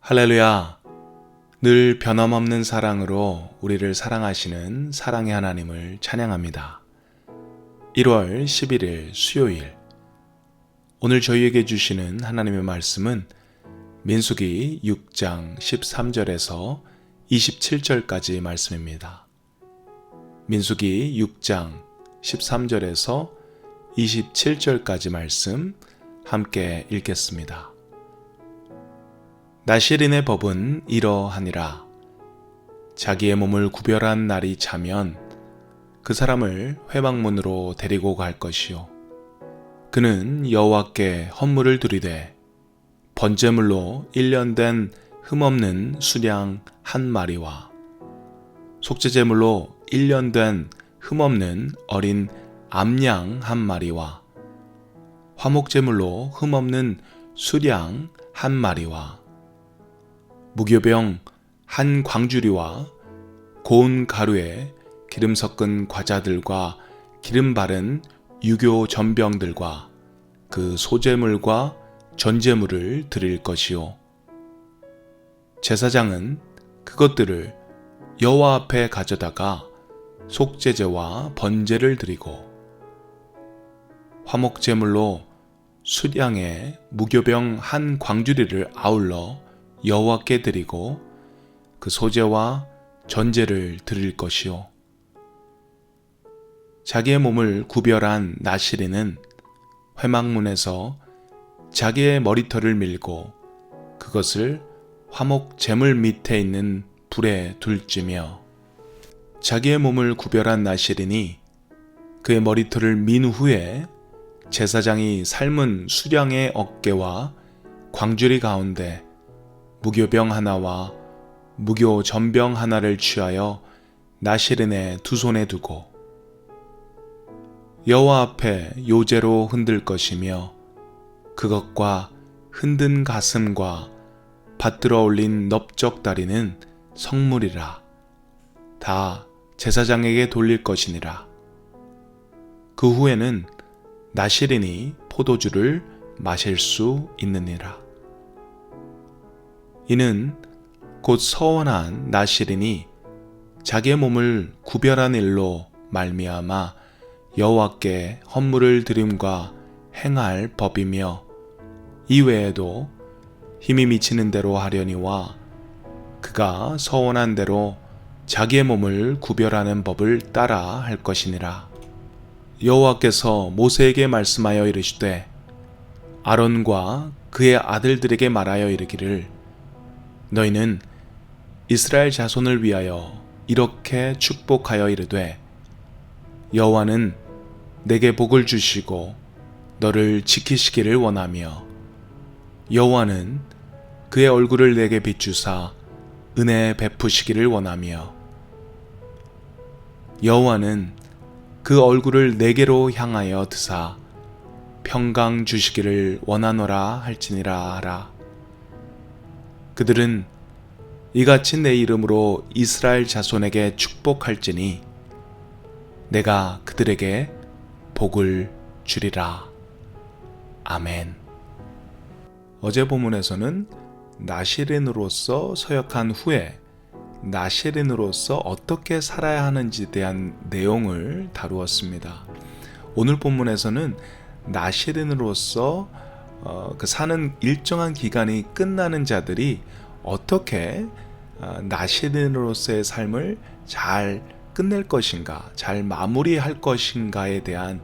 할렐루야! 늘 변함없는 사랑으로 우리를 사랑하시는 사랑의 하나님을 찬양합니다. 1월 11일 수요일, 오늘 저희에게 주시는 하나님의 말씀은 민수기 6장 13절에서 27절까지 말씀입니다. 민수기 6장 13절에서 27절까지 말씀 함께 읽겠습니다. 나실인의 법은 이러하니라. 자기의 몸을 구별한 날이 차면 그 사람을 회막문으로 데리고 갈 것이요. 그는 여호와께 헌물을 드리되 번제물로 1년 된 흠없는 수량 한 마리와 속죄제물로 1년 된 흠없는 어린 암양 한 마리와 화목제물로 흠없는 수량 한 마리와 무교병 한 광주리와 고운 가루에 기름 섞은 과자들과 기름 바른 유교 전병들과 그 소제물과 전제물을 드릴 것이요. 제사장은 그것들을 여호와 앞에 가져다가 속죄제와 번제를 드리고 화목제물로 수량의 무교병 한 광주리를 아울러 여호와께 드리고 그 소제와 전제를 드릴 것이요. 자기의 몸을 구별한 나실인은 회막문에서 자기의 머리털을 밀고 그것을 화목 제물 밑에 있는 불에 둘지며 자기의 몸을 구별한 나실인이 그의 머리털을 민 후에 제사장이 삶은 수량의 어깨와 광주리 가운데 무교병 하나와 무교 전병 하나를 취하여 나실인의 두 손에 두고 여호와 앞에 요제로 흔들 것이며 그것과 흔든 가슴과 받들어 올린 넓적다리는 성물이라. 다 제사장에게 돌릴 것이니라. 그 후에는 나실인이 포도주를 마실 수 있느니라. 이는 곧 서원한 나실인이 자기의 몸을 구별한 일로 말미암아 여호와께 헌물을 드림과 행할 법이며 이외에도 힘이 미치는 대로 하려니와 그가 서원한 대로 자기의 몸을 구별하는 법을 따라 할 것이니라. 여호와께서 모세에게 말씀하여 이르시되 아론과 그의 아들들에게 말하여 이르기를 너희는 이스라엘 자손을 위하여 이렇게 축복하여 이르되 여호와는 내게 복을 주시고 너를 지키시기를 원하며 여호와는 그의 얼굴을 내게 비추사 은혜 베푸시기를 원하며 여호와는 그 얼굴을 내게로 향하여 드사 평강 주시기를 원하노라 할지니라 하라. 그들은 이같이 내 이름으로 이스라엘 자손에게 축복할지니 내가 그들에게 복을 주리라. 아멘. 어제 본문에서는 나실인으로서 서역한 후에 나실인으로서 어떻게 살아야 하는지에 대한 내용을 다루었습니다. 오늘 본문에서는 나실인으로서 사는 일정한 기간이 끝나는 자들이 어떻게 나실인으로서의 삶을 잘 끝낼 것인가, 잘 마무리할 것인가에 대한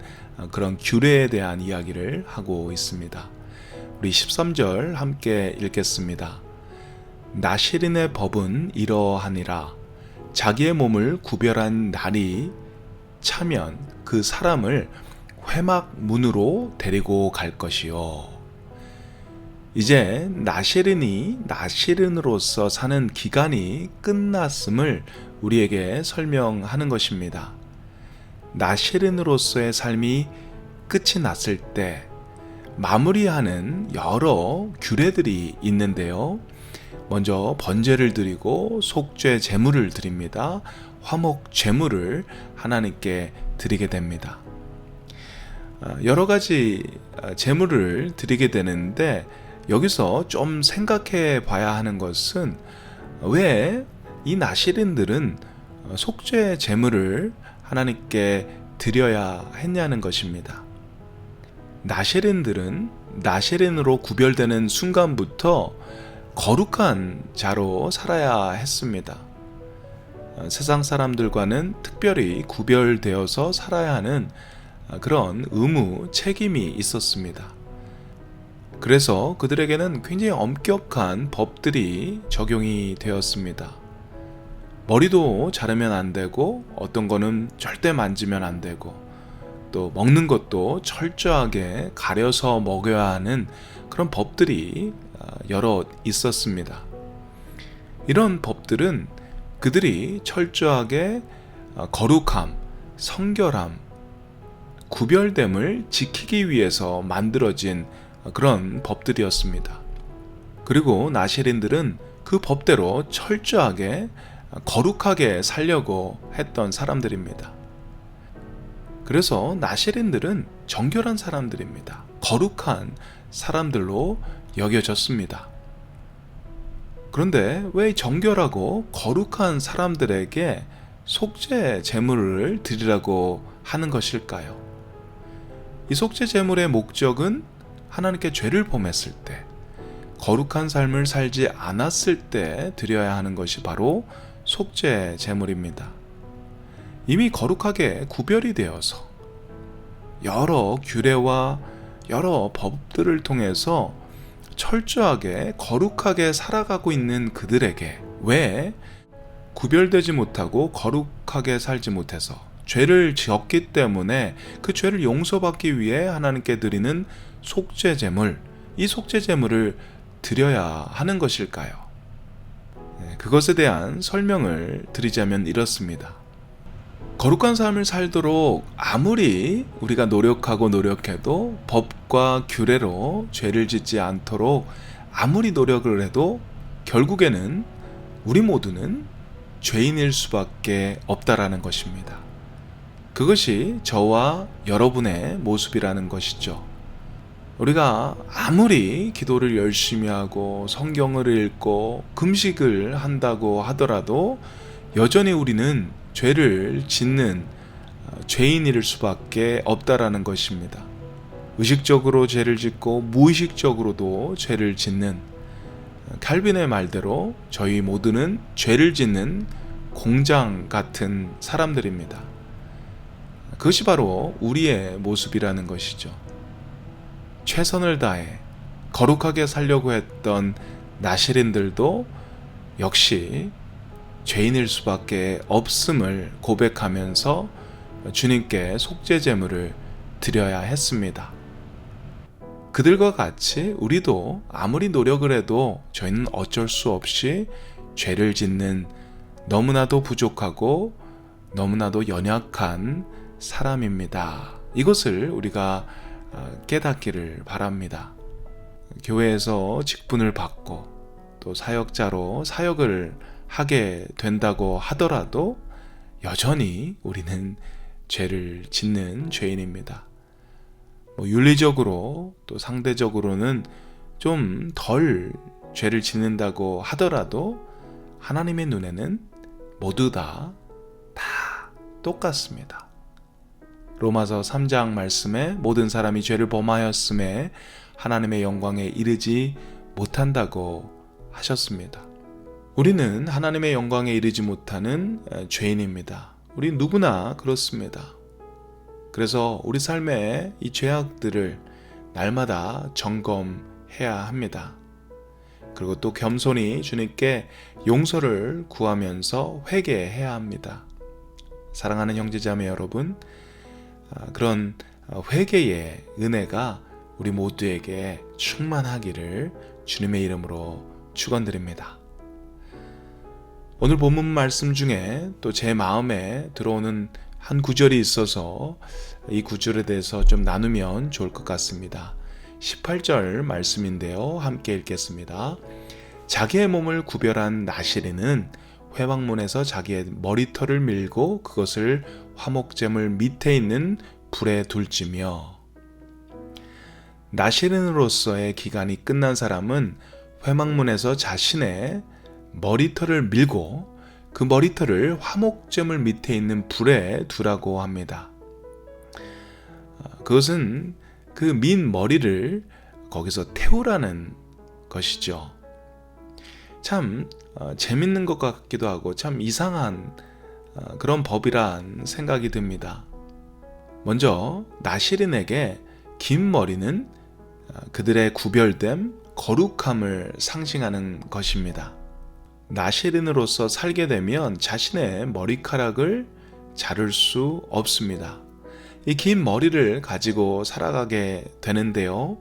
그런 규례에 대한 이야기를 하고 있습니다. 우리 13절 함께 읽겠습니다. 나실인의 법은 이러하니라. 자기의 몸을 구별한 날이 차면 그 사람을 회막문으로 데리고 갈 것이요. 이제 나실인이 나실인으로서 사는 기간이 끝났음을 우리에게 설명하는 것입니다. 나실인으로서의 삶이 끝이 났을 때 마무리하는 여러 규례들이 있는데요. 먼저 번제를 드리고 속죄 제물을 드립니다. 화목 제물을 하나님께 드리게 됩니다. 여러 가지 제물을 드리게 되는데 여기서 좀 생각해 봐야 하는 것은 왜 이 나실인들은 속죄 제물을 하나님께 드려야 했냐는 것입니다. 나실인들은 나실인으로 구별되는 순간부터 거룩한 자로 살아야 했습니다. 세상 사람들과는 특별히 구별되어서 살아야 하는 그런 의무, 책임이 있었습니다. 그래서 그들에게는 굉장히 엄격한 법들이 적용이 되었습니다. 머리도 자르면 안 되고, 어떤 거는 절대 만지면 안 되고, 또 먹는 것도 철저하게 가려서 먹어야 하는 그런 법들이 여러 있었습니다. 이런 법들은 그들이 철저하게 거룩함, 성결함, 구별됨을 지키기 위해서 만들어진 그런 법들이었습니다. 그리고 나실인들은 그 법대로 철저하게 거룩하게 살려고 했던 사람들입니다. 그래서 나실인들은 정결한 사람들입니다. 거룩한 사람들로 여겨졌습니다. 그런데 왜 정결하고 거룩한 사람들에게 속죄 제물을 드리라고 하는 것일까요? 이 속죄 제물의 목적은 하나님께 죄를 범했을 때, 거룩한 삶을 살지 않았을 때 드려야 하는 것이 바로 속죄 제물입니다. 이미 거룩하게 구별이 되어서 여러 규례와 여러 법들을 통해서 철저하게 거룩하게 살아가고 있는 그들에게 왜 구별되지 못하고 거룩하게 살지 못해서 죄를 지었기 때문에 그 죄를 용서받기 위해 하나님께 드리는 속죄 제물, 이 속죄 제물을 드려야 하는 것일까요? 그것에 대한 설명을 드리자면 이렇습니다. 거룩한 삶을 살도록 아무리 우리가 노력해도 법과 규례로 죄를 짓지 않도록 아무리 노력을 해도 결국에는 우리 모두는 죄인일 수밖에 없다라는 것입니다. 그것이 저와 여러분의 모습이라는 것이죠. 우리가 아무리 기도를 열심히 하고 성경을 읽고 금식을 한다고 하더라도 여전히 우리는 죄를 짓는 죄인일 수밖에 없다라는 것입니다. 의식적으로 죄를 짓고 무의식적으로도 죄를 짓는, 칼빈의 말대로 저희 모두는 죄를 짓는 공장 같은 사람들입니다. 그것이 바로 우리의 모습이라는 것이죠. 최선을 다해 거룩하게 살려고 했던 나실인들도 역시 죄인일 수밖에 없음을 고백하면서 주님께 속죄 제물을 드려야 했습니다. 그들과 같이 우리도 아무리 노력을 해도 저희는 어쩔 수 없이 죄를 짓는 너무나도 부족하고 너무나도 연약한 사람입니다. 이것을 우리가 깨닫기를 바랍니다. 교회에서 직분을 받고 또 사역자로 사역을 하게 된다고 하더라도 여전히 우리는 죄를 짓는 죄인입니다. 윤리적으로 또 상대적으로는 좀 덜 죄를 짓는다고 하더라도 하나님의 눈에는 모두 다 똑같습니다. 로마서 3장 말씀에 모든 사람이 죄를 범하였음에 하나님의 영광에 이르지 못한다고 하셨습니다. 우리는 하나님의 영광에 이르지 못하는 죄인입니다. 우리 누구나 그렇습니다. 그래서 우리 삶의 이 죄악들을 날마다 점검해야 합니다. 그리고 또 겸손히 주님께 용서를 구하면서 회개해야 합니다. 사랑하는 형제자매 여러분, 그런 회개의 은혜가 우리 모두에게 충만하기를 주님의 이름으로 축원드립니다. 오늘 본문 말씀 중에 또 제 마음에 들어오는 한 구절이 있어서 이 구절에 대해서 좀 나누면 좋을 것 같습니다. 18절 말씀인데요. 함께 읽겠습니다. 자기의 몸을 구별한 나실인은 회막문에서 자기의 머리털을 밀고 그것을 화목제물 밑에 있는 불에 둘지며, 나시린으로서의 기간이 끝난 사람은 회막문에서 자신의 머리털을 밀고 그 머리털을 화목제물 밑에 있는 불에 두라고 합니다. 그것은 그 민 머리를 거기서 태우라는 것이죠. 참 재밌는 것 같기도 하고 참 이상한 그런 법이란 생각이 듭니다. 먼저 나시린에게 긴 머리는 그들의 구별됨, 거룩함을 상징하는 것입니다. 나시린으로서 살게 되면 자신의 머리카락을 자를 수 없습니다. 이 긴 머리를 가지고 살아가게 되는데요.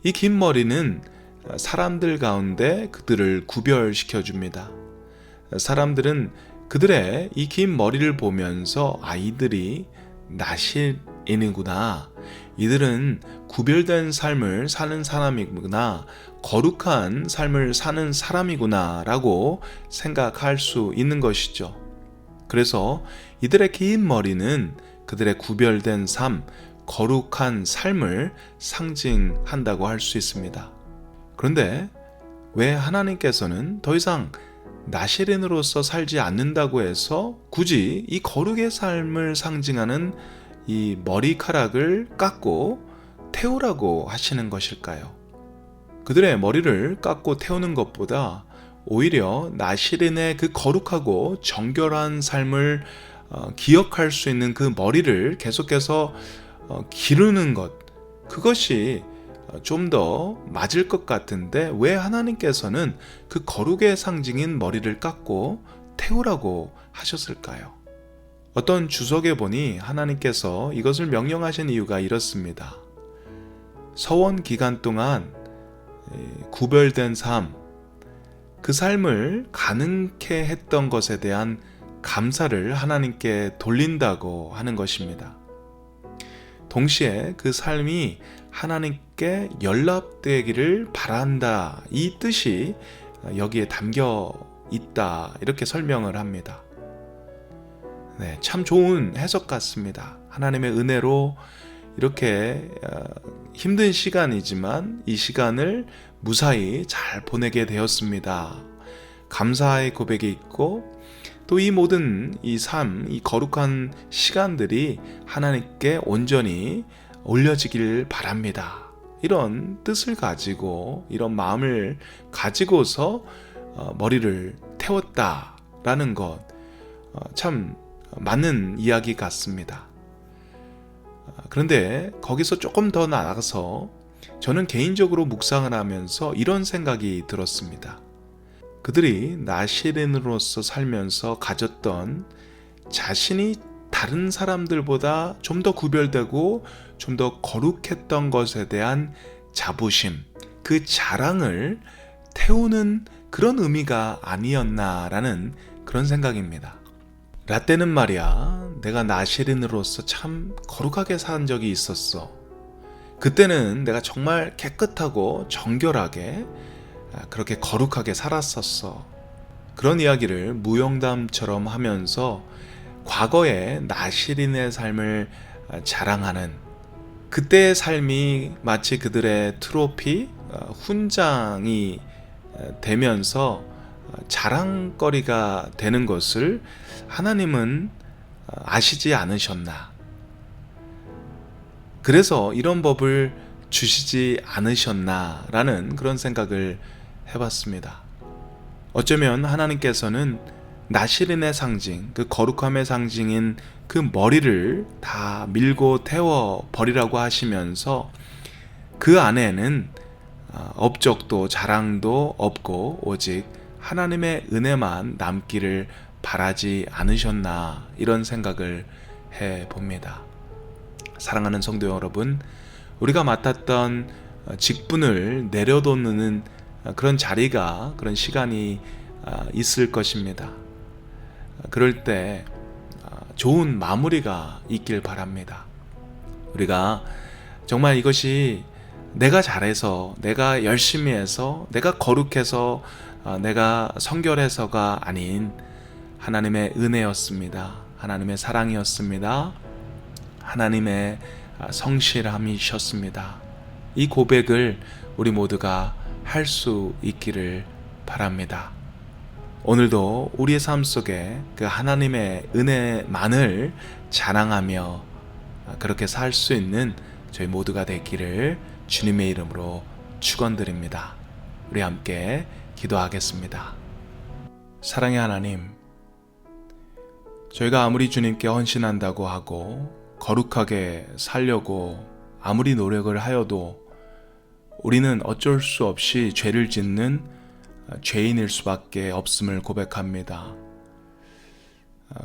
이 긴 머리는 사람들 가운데 그들을 구별시켜 줍니다. 사람들은 그들의 이 긴 머리를 보면서 이들이 나시린이구나, 이들은 구별된 삶을 사는 사람이구나, 거룩한 삶을 사는 사람이구나 라고 생각할 수 있는 것이죠. 그래서 이들의 긴 머리는 그들의 구별된 삶, 거룩한 삶을 상징한다고 할 수 있습니다. 그런데 왜 하나님께서는 더 이상 나시린으로서 살지 않는다고 해서 굳이 이 거룩의 삶을 상징하는 이 머리카락을 깎고 태우라고 하시는 것일까요? 그들의 머리를 깎고 태우는 것보다 오히려 나시린의 그 거룩하고 정결한 삶을 기억할 수 있는 그 머리를 계속해서 기르는 것, 그것이 좀 더 맞을 것 같은데 왜 하나님께서는 그 거룩의 상징인 머리를 깎고 태우라고 하셨을까요? 어떤 주석에 보니 하나님께서 이것을 명령하신 이유가 이렇습니다. 서원 기간 동안 구별된 삶, 그 삶을 가능케 했던 것에 대한 감사를 하나님께 돌린다고 하는 것입니다. 동시에 그 삶이 하나님께 연락되기를 바란다, 이 뜻이 여기에 담겨 있다, 이렇게 설명을 합니다. 네, 참 좋은 해석 같습니다. 하나님의 은혜로 이렇게 힘든 시간이지만 이 시간을 무사히 잘 보내게 되었습니다. 감사의 고백이 있고 또 이 모든 이 삶, 이 거룩한 시간들이 하나님께 온전히 올려지길 바랍니다. 이런 뜻을 가지고, 이런 마음을 가지고서 머리를 태웠다라는 것, 참 맞는 이야기 같습니다. 그런데 거기서 조금 더 나아가서 저는 개인적으로 묵상을 하면서 이런 생각이 들었습니다. 그들이 나시린으로서 살면서 가졌던 자신이 다른 사람들보다 좀 더 구별되고 좀 더 거룩했던 것에 대한 자부심, 그 자랑을 태우는 그런 의미가 아니었나라는 그런 생각입니다. 라떼는 말이야, 내가 나시린으로서 참 거룩하게 산 적이 있었어. 그때는 내가 정말 깨끗하고 정결하게 그렇게 거룩하게 살았었어. 그런 이야기를 무용담처럼 하면서 과거의 나시린의 삶을 자랑하는, 그때의 삶이 마치 그들의 트로피, 훈장이 되면서 자랑거리가 되는 것을 하나님은 아시지 않으셨나? 그래서 이런 법을 주시지 않으셨나라는 그런 생각을 해봤습니다. 어쩌면 하나님께서는 나시린의 상징, 그 거룩함의 상징인 그 머리를 다 밀고 태워 버리라고 하시면서 그 안에는 업적도 자랑도 없고 오직 하나님의 은혜만 남기를 바라지 않으셨나, 이런 생각을 해봅니다. 사랑하는 성도 여러분, 우리가 맡았던 직분을 내려놓는 그런 자리가, 그런 시간이 있을 것입니다. 그럴 때 좋은 마무리가 있길 바랍니다. 우리가 정말 이것이 내가 잘해서, 내가 열심히 해서, 내가 거룩해서, 내가 성결해서가 아닌 하나님의 은혜였습니다. 하나님의 사랑이었습니다. 하나님의 성실함이셨습니다. 이 고백을 우리 모두가 할 수 있기를 바랍니다. 오늘도 우리의 삶 속에 그 하나님의 은혜만을 자랑하며 그렇게 살 수 있는 저희 모두가 되기를 주님의 이름으로 축원드립니다. 우리 함께 기도하겠습니다. 사랑의 하나님, 저희가 아무리 주님께 헌신한다고 하고 거룩하게 살려고 아무리 노력을 하여도 우리는 어쩔 수 없이 죄를 짓는 죄인일 수밖에 없음을 고백합니다.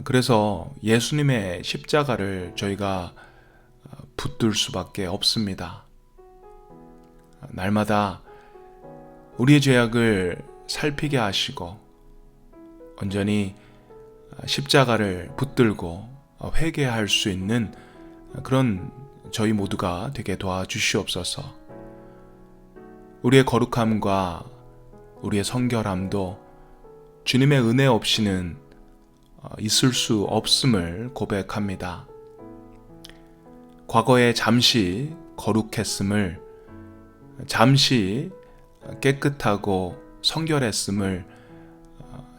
그래서 예수님의 십자가를 저희가 붙들 수밖에 없습니다. 날마다 우리의 죄악을 살피게 하시고 온전히 십자가를 붙들고 회개할 수 있는 그런 저희 모두가 되게 도와주시옵소서. 우리의 거룩함과 우리의 성결함도 주님의 은혜 없이는 있을 수 없음을 고백합니다. 과거에 잠시 거룩했음을, 잠시 깨끗하고 성결했음을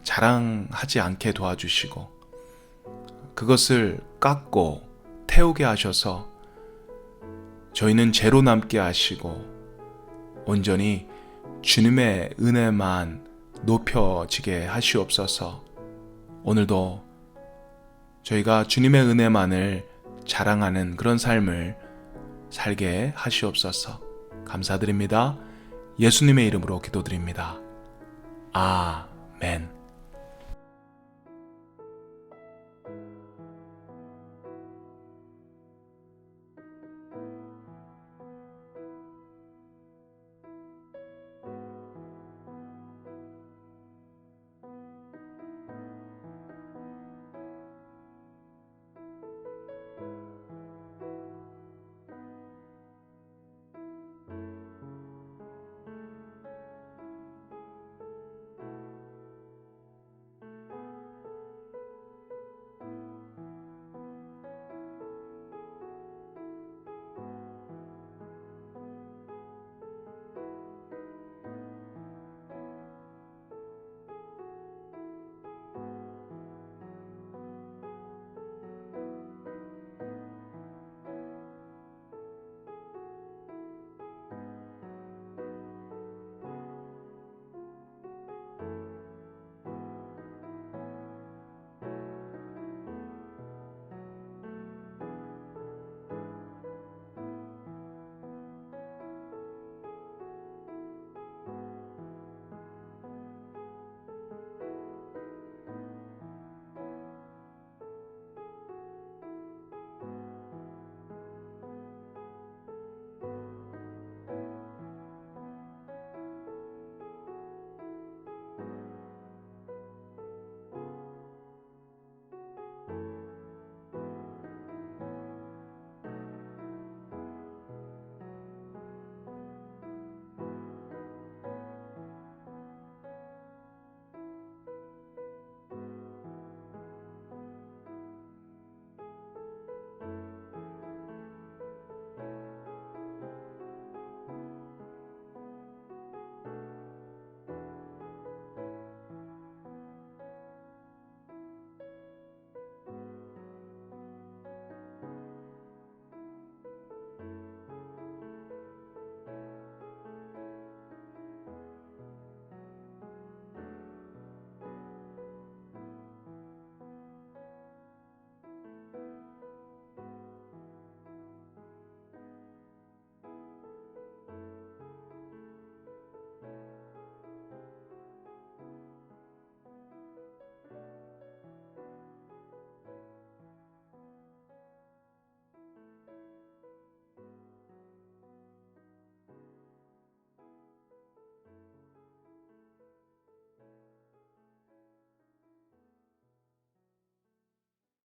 자랑하지 않게 도와주시고 그것을 깎고 태우게 하셔서 저희는 죄로 남게 하시고 온전히 주님의 은혜만 높여지게 하시옵소서. 오늘도 저희가 주님의 은혜만을 자랑하는 그런 삶을 살게 하시옵소서. 감사드립니다. 예수님의 이름으로 기도드립니다. 아멘.